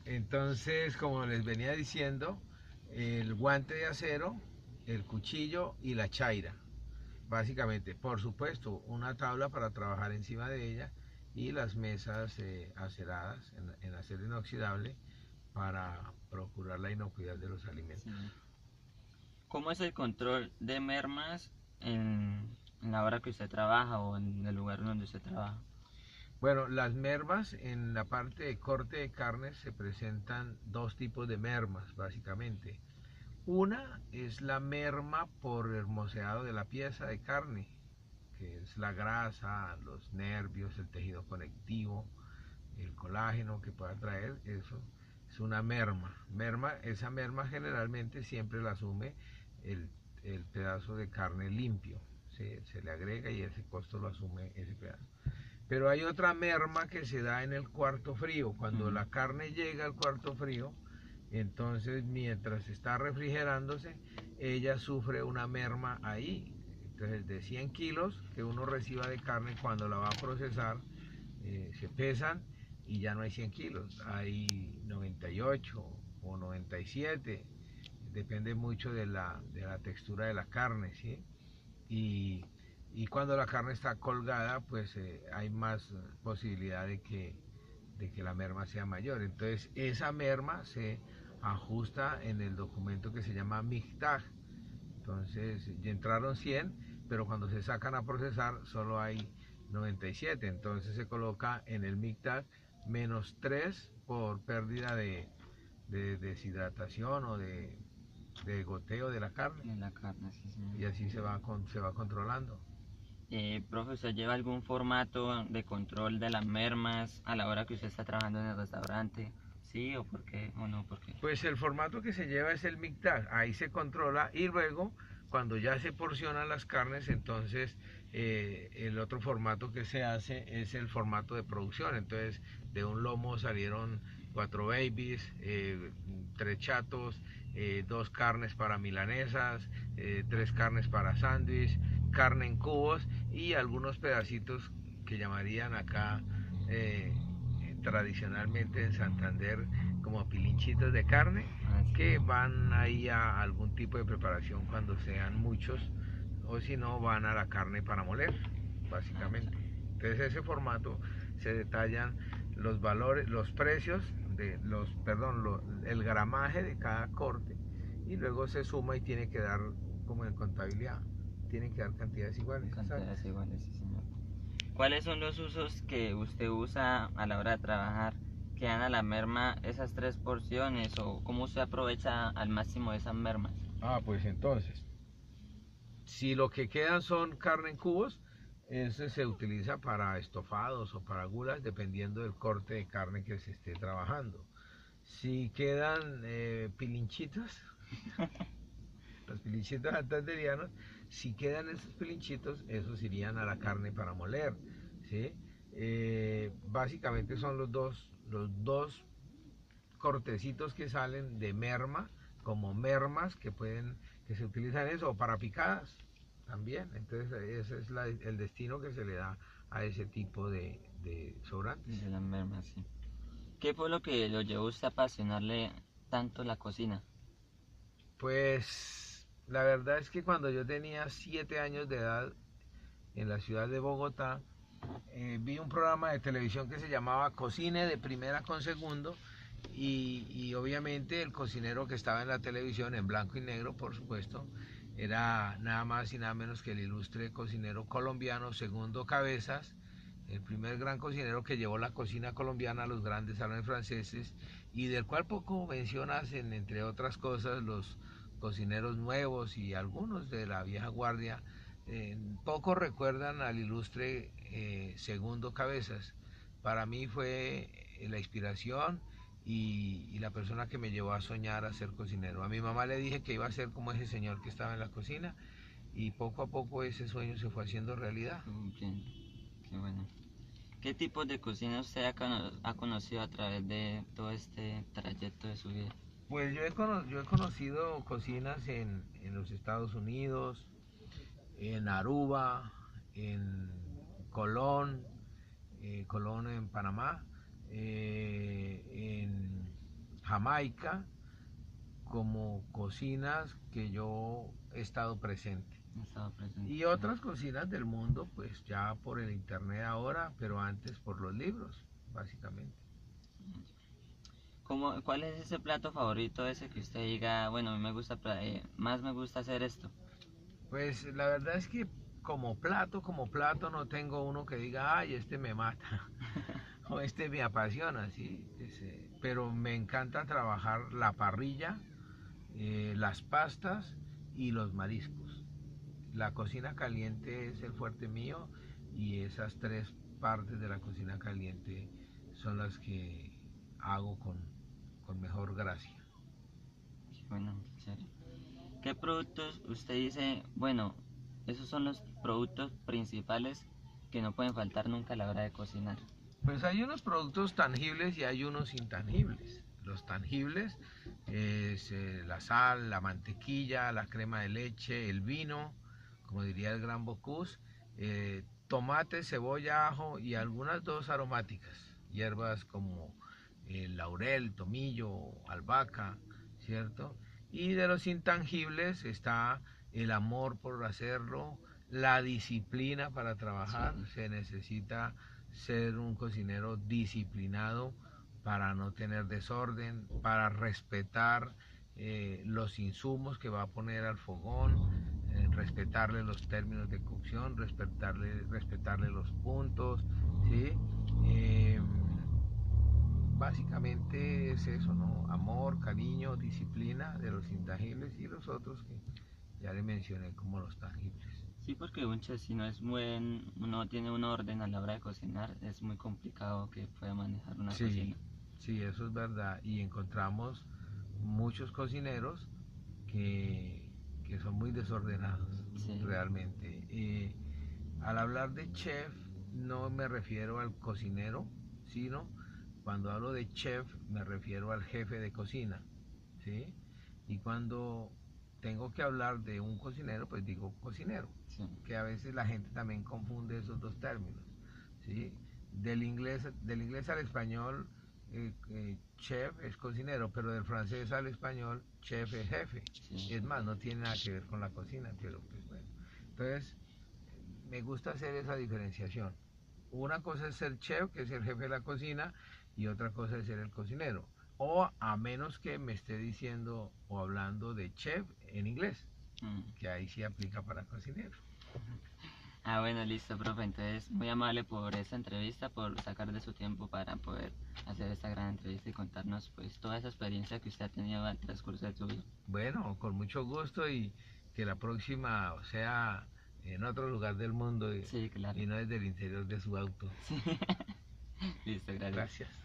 Entonces, como les venía diciendo, el guante de acero, el cuchillo y la chaira, básicamente. Por supuesto, una tabla para trabajar encima de ella y las mesas aceradas en acero inoxidable para procurar la inocuidad de los alimentos. Sí. ¿Cómo es el control de mermas en la hora que usted trabaja o en el lugar donde usted trabaja? Bueno, las mermas en la parte de corte de carnes se presentan dos tipos de mermas, básicamente. Una es la merma por hermoseado de la pieza de carne, que es la grasa, los nervios, el tejido conectivo, el colágeno que pueda traer, eso es una merma. Esa merma generalmente siempre la asume el, el pedazo de carne limpio. Se le agrega y ese costo lo asume ese pedazo. Pero hay otra merma que se da en el cuarto frío. Cuando la carne llega al cuarto frío, entonces mientras está refrigerándose, ella sufre una merma ahí. Entonces de 100 kilos que uno reciba de carne cuando la va a procesar, se pesan y ya no hay 100 kilos, hay 98 o 97, depende mucho de la textura de la carne, ¿sí? Y, y cuando la carne está colgada, pues hay más posibilidad de que la merma sea mayor. Entonces esa merma se ajusta en el documento que se llama MICTAG. Entonces ya entraron 100, pero cuando se sacan a procesar solo hay 97. Entonces se coloca en el MICTAG -3 por pérdida de deshidratación o de goteo de la carne. En la carne, sí, señor. Y así se va controlando. Profe, ¿usted lleva algún formato de control de las mermas a la hora que usted está trabajando en el restaurante? ¿Sí o por qué o no? ¿Por qué? Pues el formato que se lleva es el MICTAG, ahí se controla y luego cuando ya se porcionan las carnes, entonces el otro formato que se hace es el formato de producción. Entonces de un lomo salieron 4 babies, 3 chatos, 2 carnes para milanesas, 3 carnes para sándwich, carne en cubos y algunos pedacitos que llamarían acá tradicionalmente en Santander como pilinchitos de carne que van ahí a algún tipo de preparación cuando sean muchos o si no van a la carne para moler básicamente. Entonces ese formato se detallan los valores, los precios de los, perdón, el gramaje de cada corte y luego se suma y tiene que dar como en contabilidad, tiene que dar cantidades iguales. Cantidades iguales, sí, señor. ¿Cuáles son los usos que usted usa a la hora de trabajar que dan a la merma esas 3 porciones o cómo usted aprovecha al máximo esas mermas? Pues entonces, si lo que quedan son carne en cubos, ese se utiliza para estofados o para gulas, dependiendo del corte de carne que se esté trabajando. Si quedan pilinchitos, los pilinchitos santanderianos, si quedan esos pilinchitos, esos irían a la carne para moler, ¿sí? Básicamente son los dos cortecitos que salen de merma, como mermas que se utilizan eso, o para picadas también. Entonces ese es el destino que se le da a ese tipo de sobrantes. De las mermas, sí. ¿Qué fue lo que lo llevó a usted a apasionarle tanto la cocina? Pues la verdad es que cuando yo tenía 7 años de edad en la ciudad de Bogotá, vi un programa de televisión que se llamaba Cocine de Primera con Segundo y obviamente el cocinero que estaba en la televisión, en blanco y negro por supuesto, era nada más y nada menos que el ilustre cocinero colombiano Segundo Cabezas, el primer gran cocinero que llevó la cocina colombiana a los grandes salones franceses y del cual poco mencionas entre otras cosas los cocineros nuevos y algunos de la vieja guardia. Poco recuerdan al ilustre Segundo Cabezas. Para mí fue la inspiración y la persona que me llevó a soñar a ser cocinero. A mi mamá le dije que iba a ser como ese señor que estaba en la cocina y poco a poco ese sueño se fue haciendo realidad. Bien, qué bueno. ¿Qué tipos de cocina usted ha conocido a través de todo este trayecto de su vida? Pues yo he conocido cocinas en los Estados Unidos, en Aruba, en Colón, Colón en Panamá, en Jamaica, como cocinas que yo he estado presente. Y otras cocinas del mundo, pues ya por el internet ahora, pero antes por los libros, básicamente. ¿Cuál es ese plato favorito, ese que usted diga, bueno, a mí me gusta, más me gusta hacer esto? Pues la verdad es que como plato no tengo uno que diga, ay, este me mata, o este me apasiona, ¿sí? Pero me encanta trabajar la parrilla, las pastas y los mariscos. La cocina caliente es el fuerte mío y esas tres partes de la cocina caliente son las que hago con mejor gracia. Bueno, chévere. ¿Qué productos usted dice, bueno, esos son los productos principales que no pueden faltar nunca a la hora de cocinar? Pues hay unos productos tangibles y hay unos intangibles. Los tangibles es la sal, la mantequilla, la crema de leche, el vino, como diría el gran Bocuse, tomate, cebolla, ajo y algunas dos aromáticas, hierbas como el laurel, tomillo, albahaca, ¿cierto? Y de los intangibles está el amor por hacerlo, la disciplina para trabajar, sí. Se necesita ser un cocinero disciplinado para no tener desorden, para respetar los insumos que va a poner al fogón, respetarle los términos de cocción, respetarle los puntos, ¿sí? Básicamente es eso, ¿no? Amor, cariño, disciplina de los intangibles y los otros que ya le mencioné como los tangibles. Sí, porque un chef si no no tiene un orden a la hora de cocinar, es muy complicado que pueda manejar una cocina. Sí, eso es verdad. Y encontramos muchos cocineros que son muy desordenados, sí. Realmente. Al hablar de chef, no me refiero al cocinero, sino cuando hablo de chef, me refiero al jefe de cocina, ¿sí? Y cuando tengo que hablar de un cocinero, pues digo cocinero, sí. Que a veces la gente también confunde esos dos términos, ¿sí? Del inglés al español, chef es cocinero, pero del francés al español, chef es jefe. Sí. Es más, no tiene nada que ver con la cocina, pero pues bueno. Entonces, me gusta hacer esa diferenciación. Una cosa es ser chef, que es el jefe de la cocina, y otra cosa es ser el cocinero. O a menos que me esté diciendo o hablando de chef en inglés, que ahí sí aplica para cocinero. Ah, bueno, listo, profe. Entonces, muy amable por esta entrevista, por sacar de su tiempo para poder hacer esta gran entrevista y contarnos pues toda esa experiencia que usted ha tenido al transcurso de su vida. Bueno, con mucho gusto y que la próxima sea en otro lugar del mundo, sí, claro. Y no desde el interior de su auto. Sí. Listo, gracias. Gracias.